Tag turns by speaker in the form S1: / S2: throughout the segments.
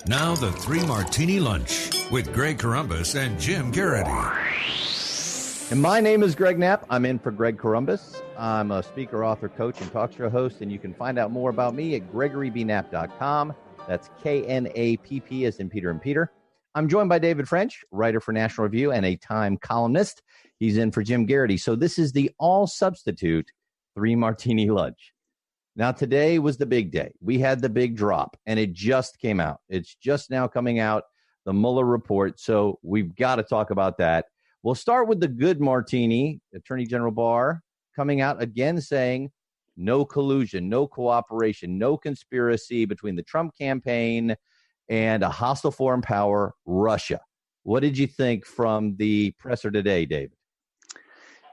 S1: Now the Three Martini Lunch with Greg Corombos and Jim Garrity.
S2: And my name is Greg Knapp. I'm in for Greg Corombos. I'm a speaker, author, coach, and talk show host, and you can find out more about me at gregorybknapp.com. That's Knapp as in Peter and Peter. I'm joined by David French, writer for National Review and a Time columnist. He's in for Jim Garrity. So this is the all-substitute Three Martini Lunch. Now, today was the big day. We had the big drop, and it just came out. It's just now coming out, the Mueller report, so we've got to talk about that. We'll start with the good martini. Attorney General Barr coming out again saying no collusion, no cooperation, no conspiracy between the Trump campaign and a hostile foreign power, Russia. What did you think from the presser today, David?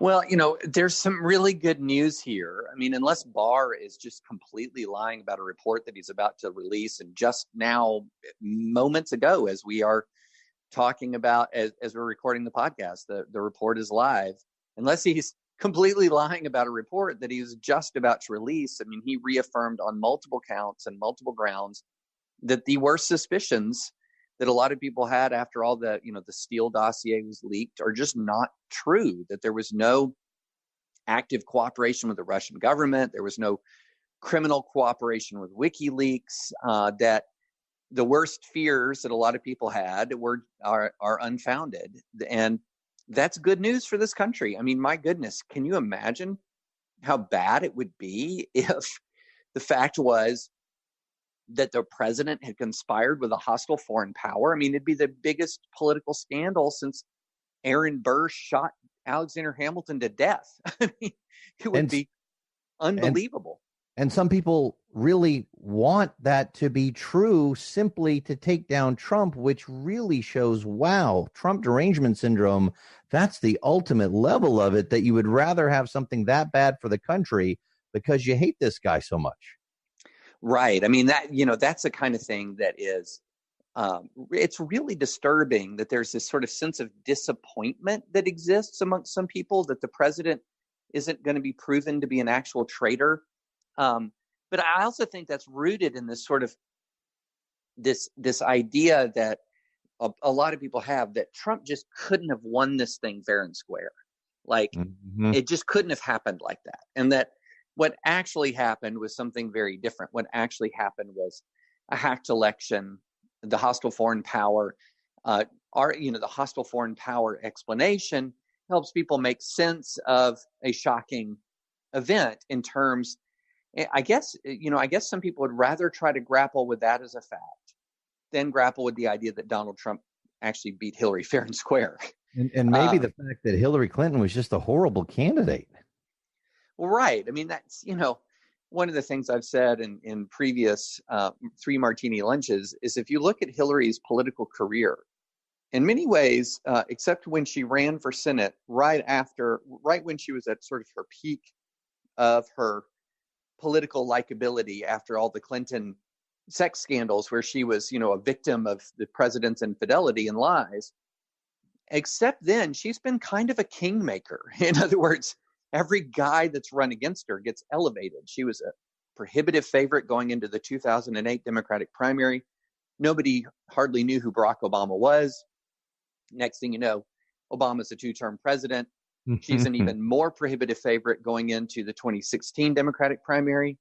S3: Well, there's some really good news here. I mean, unless Barr is just completely lying about a report that he's about to release, and just now, moments ago, as we are talking about, as we're recording the podcast, the report is live. Unless he's completely lying about a report that he's just about to release, I mean, he reaffirmed on multiple counts and multiple grounds that the worst suspicions that a lot of people had after all the Steele dossier was leaked are just not true, that there was no active cooperation with the Russian government. There was no criminal cooperation with WikiLeaks, that the worst fears that a lot of people had are unfounded. And that's good news for this country. I mean, my goodness, can you imagine how bad it would be if the fact was that the president had conspired with a hostile foreign power? I mean, it'd be the biggest political scandal since Aaron Burr shot Alexander Hamilton to death. I mean, it would be unbelievable.
S2: And some people really want that to be true simply to take down Trump, which really shows, wow, Trump derangement syndrome, that's the ultimate level of it, that you would rather have something that bad for the country because you hate this guy so much.
S3: Right. I mean, that's the kind of thing that is, it's really disturbing that there's this sort of sense of disappointment that exists amongst some people that the president isn't going to be proven to be an actual traitor. But I also think that's rooted in this sort of this idea that a lot of people have, that Trump just couldn't have won this thing fair and square. Like, It just couldn't have happened like that. And that what actually happened was something very different. What actually happened was a hacked election, the hostile foreign power, the hostile foreign power explanation helps people make sense of a shocking event in terms, I guess some people would rather try to grapple with that as a fact than grapple with the idea that Donald Trump actually beat Hillary fair and square.
S2: And maybe the fact that Hillary Clinton was just a horrible candidate.
S3: Well, right. I mean, that's, one of the things I've said in previous Three Martini Lunches is, if you look at Hillary's political career, in many ways, except when she ran for Senate right when she was at sort of her peak of her political likability after all the Clinton sex scandals, where she was, a victim of the president's infidelity and lies, except then she's been kind of a kingmaker. In other words, every guy that's run against her gets elevated. She was a prohibitive favorite going into the 2008 Democratic primary. Nobody hardly knew who Barack Obama was. Next thing you know, Obama's a two-term president. She's an even more prohibitive favorite going into the 2016 Democratic primary.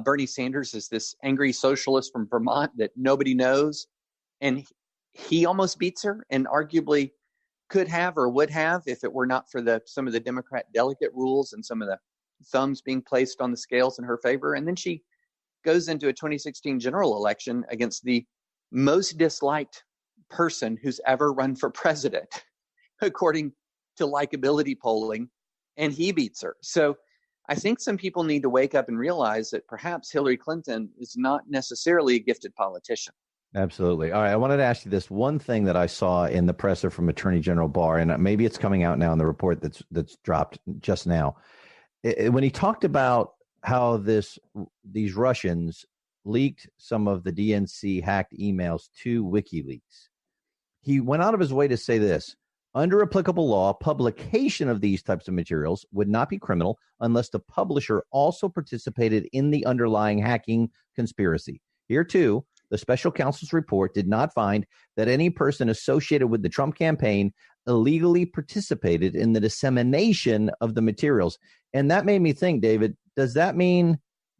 S3: Bernie Sanders is this angry socialist from Vermont that nobody knows. And he almost beats her, and arguably could have or would have if it were not for some of the Democrat delegate rules and some of the thumbs being placed on the scales in her favor. And then she goes into a 2016 general election against the most disliked person who's ever run for president, according to likability polling, and he beats her. So I think some people need to wake up and realize that perhaps Hillary Clinton is not necessarily a gifted politician.
S2: Absolutely. All right. I wanted to ask you this one thing that I saw in the presser from Attorney General Barr, and maybe it's coming out now in the report that's dropped just now. When he talked about how these Russians leaked some of the DNC hacked emails to WikiLeaks, he went out of his way to say this: under applicable law, publication of these types of materials would not be criminal unless the publisher also participated in the underlying hacking conspiracy. Here, too, the special counsel's report did not find that any person associated with the Trump campaign illegally participated in the dissemination of the materials. And that made me think, David, does that mean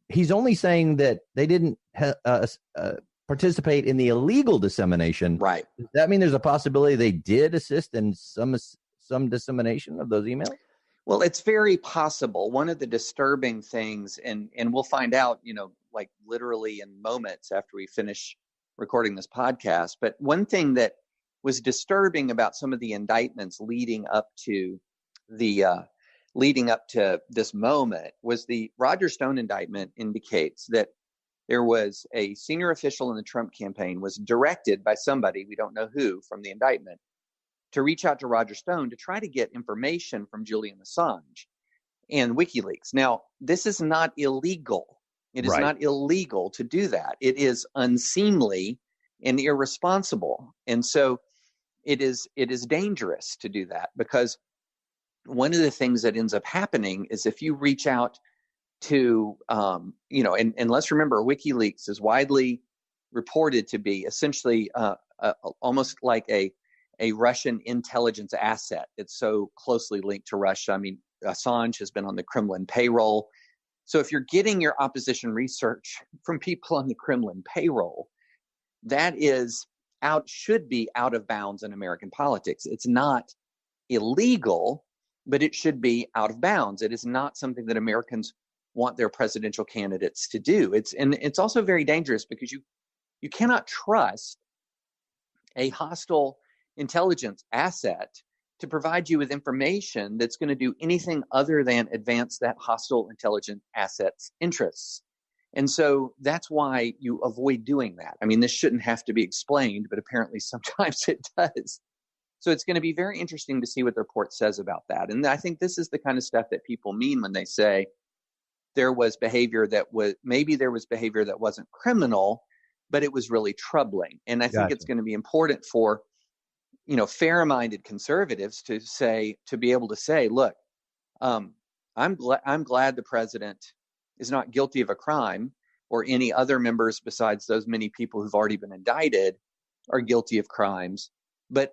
S2: he's only saying that they didn't participate in the illegal dissemination?
S3: Right.
S2: Does that mean there's a possibility they did assist in some dissemination of those emails?
S3: Well, it's very possible. One of the disturbing things, and we'll find out, like literally in moments after we finish recording this podcast, but one thing that was disturbing about some of the indictments leading up to this moment was the Roger Stone indictment indicates that there was a senior official in the Trump campaign was directed by somebody, we don't know who, from the indictment, to reach out to Roger Stone to try to get information from Julian Assange and WikiLeaks. Now, this is not illegal. It is not illegal to do that. It is unseemly and irresponsible. And so it is dangerous to do that, because one of the things that ends up happening is if you reach out to, and let's remember, WikiLeaks is widely reported to be essentially almost like a Russian intelligence asset. It's so closely linked to Russia. I mean, Assange has been on the Kremlin payroll. So if you're getting your opposition research from people on the Kremlin payroll, that should be out of bounds in American politics. It's not illegal, but it should be out of bounds. It is not something that Americans want their presidential candidates to do. It's also very dangerous because you cannot trust a hostile intelligence asset to provide you with information that's going to do anything other than advance that hostile intelligence asset's interests. And so that's why you avoid doing that. I mean, this shouldn't have to be explained, but apparently sometimes it does. So it's going to be very interesting to see what the report says about that. And I think this is the kind of stuff that people mean when they say there was behavior that wasn't criminal, but it was really troubling. And I think it's going to be important for fair-minded conservatives to be able to say, look, I'm glad the president is not guilty of a crime, or any other members besides those many people who've already been indicted are guilty of crimes. But,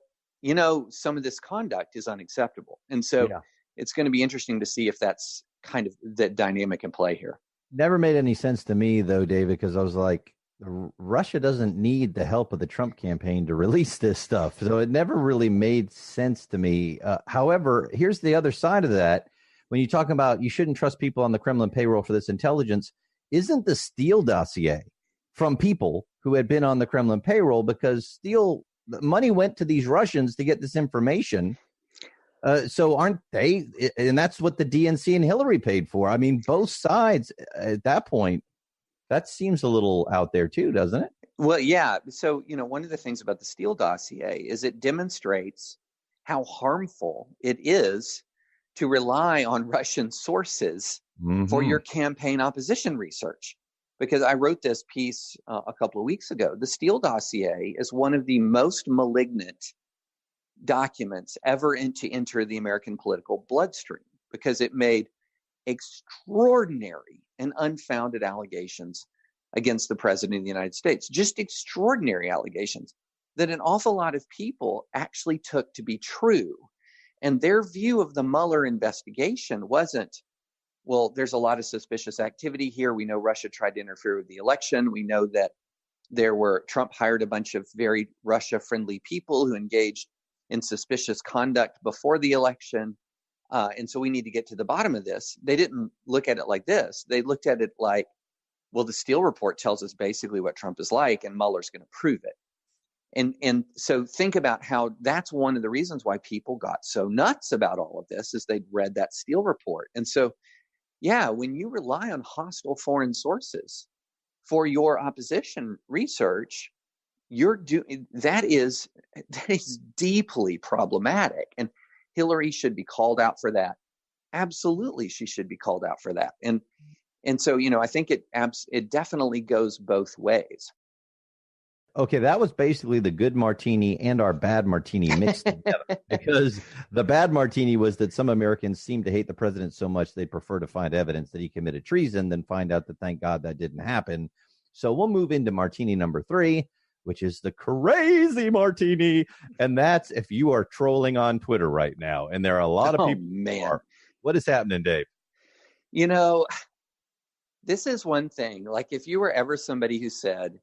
S3: some of this conduct is unacceptable. And so it's going to be interesting to see if that's kind of the dynamic in play here.
S2: Never made any sense to me, though, David, because I was like, Russia doesn't need the help of the Trump campaign to release this stuff. So it never really made sense to me. However, here's the other side of that. When you talk about you shouldn't trust people on the Kremlin payroll for this intelligence, isn't the Steele dossier from people who had been on the Kremlin payroll? Because Steele, the money went to these Russians to get this information. So aren't they? And that's what the DNC and Hillary paid for. I mean, both sides at that point. That seems a little out there too, doesn't it?
S3: Well, yeah. So, one of the things about the Steele dossier is it demonstrates how harmful it is to rely on Russian sources for your campaign opposition research. Because I wrote this piece a couple of weeks ago. The Steele dossier is one of the most malignant documents ever to enter the American political bloodstream, because it made extraordinary and unfounded allegations against the president of the United States, just extraordinary allegations that an awful lot of people actually took to be true. And their view of the Mueller investigation wasn't, well, there's a lot of suspicious activity here. We know Russia tried to interfere with the election. We know that Trump hired a bunch of very Russia-friendly people who engaged in suspicious conduct before the election. And so we need to get to the bottom of this. They didn't look at it like this. They looked at it like, well, the Steele report tells us basically what Trump is like, and Mueller's going to prove it. And so think about how that's one of the reasons why people got so nuts about all of this, is they'd read that Steele report. And so, yeah, when you rely on hostile foreign sources for your opposition research, that is deeply problematic. And Hillary should be called out for that. Absolutely, she should be called out for that. And so, I think it definitely goes both ways.
S2: Okay, that was basically the good martini and our bad martini mixed together, because the bad martini was that some Americans seem to hate the president so much they'd prefer to find evidence that he committed treason than find out that, thank God, that didn't happen. So we'll move into martini number 3, which is the crazy martini. And that's if you are trolling on Twitter right now. And there are a lot of people.
S3: Man.
S2: What is happening, Dave?
S3: You know, this is one thing. Like, if you were ever somebody who said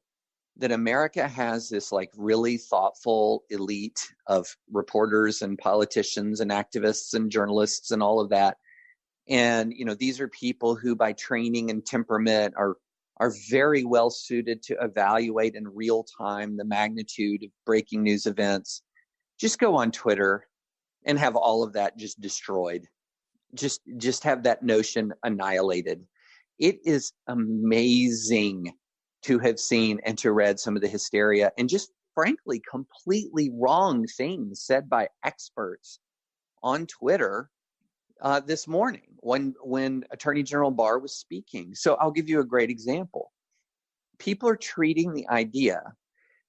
S3: that America has this like really thoughtful elite of reporters and politicians and activists and journalists and all of that, and these are people who by training and temperament are very well suited to evaluate in real time the magnitude of breaking news events, just go on Twitter and have all of that just destroyed. Just have that notion annihilated. It is amazing to have seen and to read some of the hysteria and just frankly completely wrong things said by experts on Twitter this morning when Attorney General Barr was speaking. So I'll give you a great example. People are treating the idea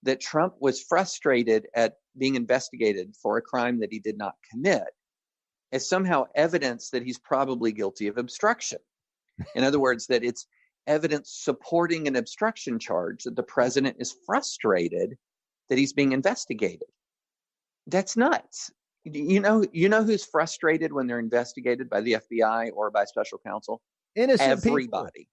S3: that Trump was frustrated at being investigated for a crime that he did not commit as somehow evidence that he's probably guilty of obstruction. In other words, that it's evidence supporting an obstruction charge that the president is frustrated that he's being investigated. That's nuts. You know who's frustrated when they're investigated by the FBI or by special counsel?
S2: Innocent
S3: Everybody.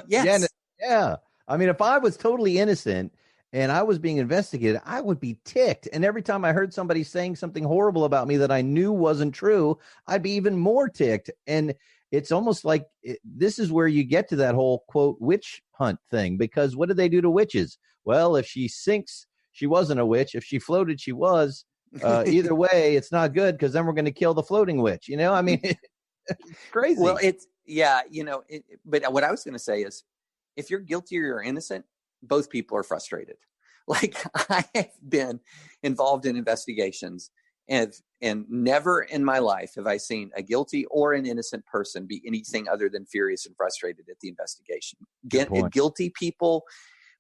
S2: Yes. Yeah. I mean, if I was totally innocent and I was being investigated, I would be ticked. And every time I heard somebody saying something horrible about me that I knew wasn't true, I'd be even more ticked. And it's almost like this is where you get to that whole, quote, witch hunt thing, because what did they do to witches? Well, if she sinks, she wasn't a witch. If she floated, she was. Either way, it's not good because then we're going to kill the floating witch. I mean, it's crazy.
S3: Well, but what I was going to say is if you're guilty or you're innocent, both people are frustrated. Like, I have been involved in investigations and never in my life have I seen a guilty or an innocent person be anything other than furious and frustrated at the investigation. Guilty people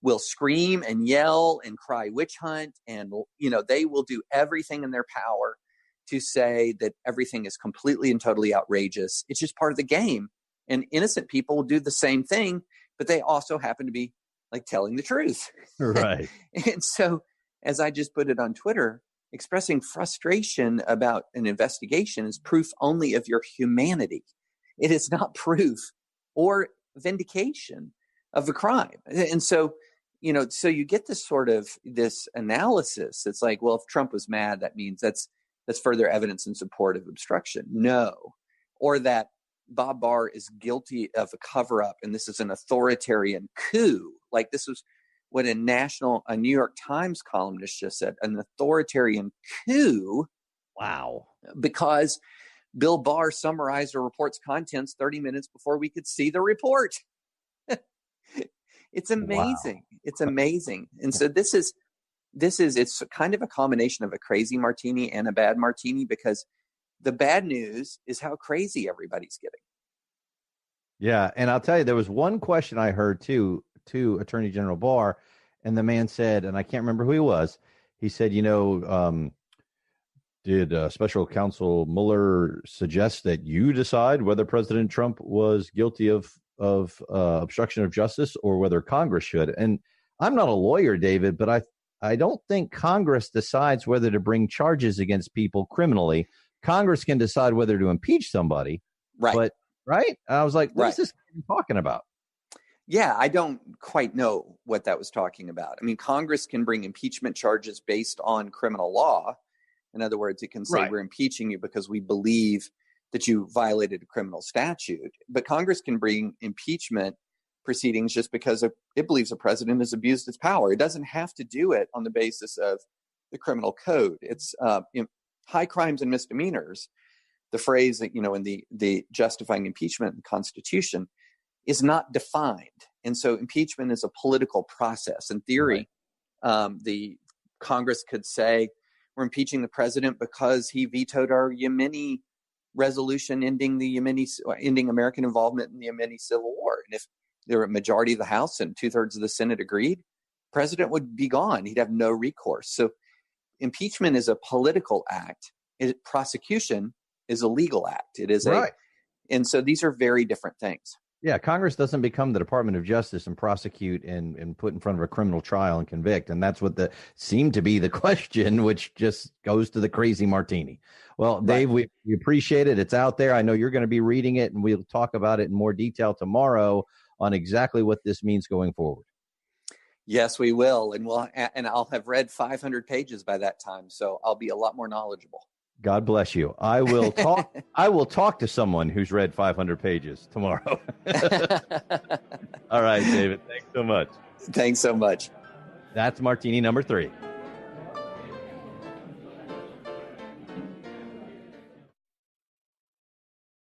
S3: will scream and yell and cry witch hunt, and they will do everything in their power to say that everything is completely and totally outrageous. It's just part of the game. And innocent people will do the same thing, but they also happen to be like telling the truth.
S2: Right.
S3: And so, as I just put it on Twitter, expressing frustration about an investigation is proof only of your humanity. It is not proof or vindication of a crime. And so, so you get this analysis. It's like, well, if Trump was mad, that means that's further evidence in support of obstruction. No. Or that Bob Barr is guilty of a cover-up and this is an authoritarian coup. Like, this was what a New York Times columnist just said, an authoritarian coup.
S2: Wow. Because
S3: Bill Barr summarized a report's contents 30 minutes before we could see the report. It's amazing. Wow. It's amazing. And so it's kind of a combination of a crazy martini and a bad martini, because the bad news is how crazy everybody's getting.
S2: Yeah. And I'll tell you, there was one question I heard to Attorney General Barr, and the man said, and I can't remember who he was, he said, did special counsel Mueller suggest that you decide whether President Trump was guilty of obstruction of justice or whether Congress should? And I'm not a lawyer, David, but I don't think Congress decides whether to bring charges against people criminally. Congress can decide whether to impeach somebody.
S3: Right.
S2: But, right? I was like, what is this talking about?
S3: Yeah, I don't quite know what that was talking about. I mean, Congress can bring impeachment charges based on criminal law. In other words, it can say we're impeaching you because we believe that you violated a criminal statute. But Congress can bring impeachment proceedings just because it believes a president has abused its power. It doesn't have to do it on the basis of the criminal code. It's high crimes and misdemeanors. The phrase that, in the justifying impeachment in the Constitution is not defined. And so impeachment is a political process. In theory, the Congress could say, we're impeaching the president because he vetoed our Yemeni resolution ending American involvement in the Yemeni civil war. And if there were a majority of the House and 2/3 of the Senate agreed, president would be gone. He'd have no recourse. So impeachment is a political act. Prosecution is a legal act. It is and so these are very different things.
S2: Yeah, Congress doesn't become the Department of Justice and prosecute and put in front of a criminal trial and convict. And that's what seemed to be the question, which just goes to the crazy martini. Well, Dave,
S3: Right.
S2: we appreciate it. It's out there. I know you're going to be reading it, and we'll talk about it in more detail tomorrow on exactly what this means going forward.
S3: Yes, we will. And I'll have read 500 pages by that time. So I'll be a lot more knowledgeable.
S2: God bless you. I will talk. I will talk to someone who's read 500 pages tomorrow. All right, David. Thanks so much.
S3: Thanks so much.
S2: That's martini number 3.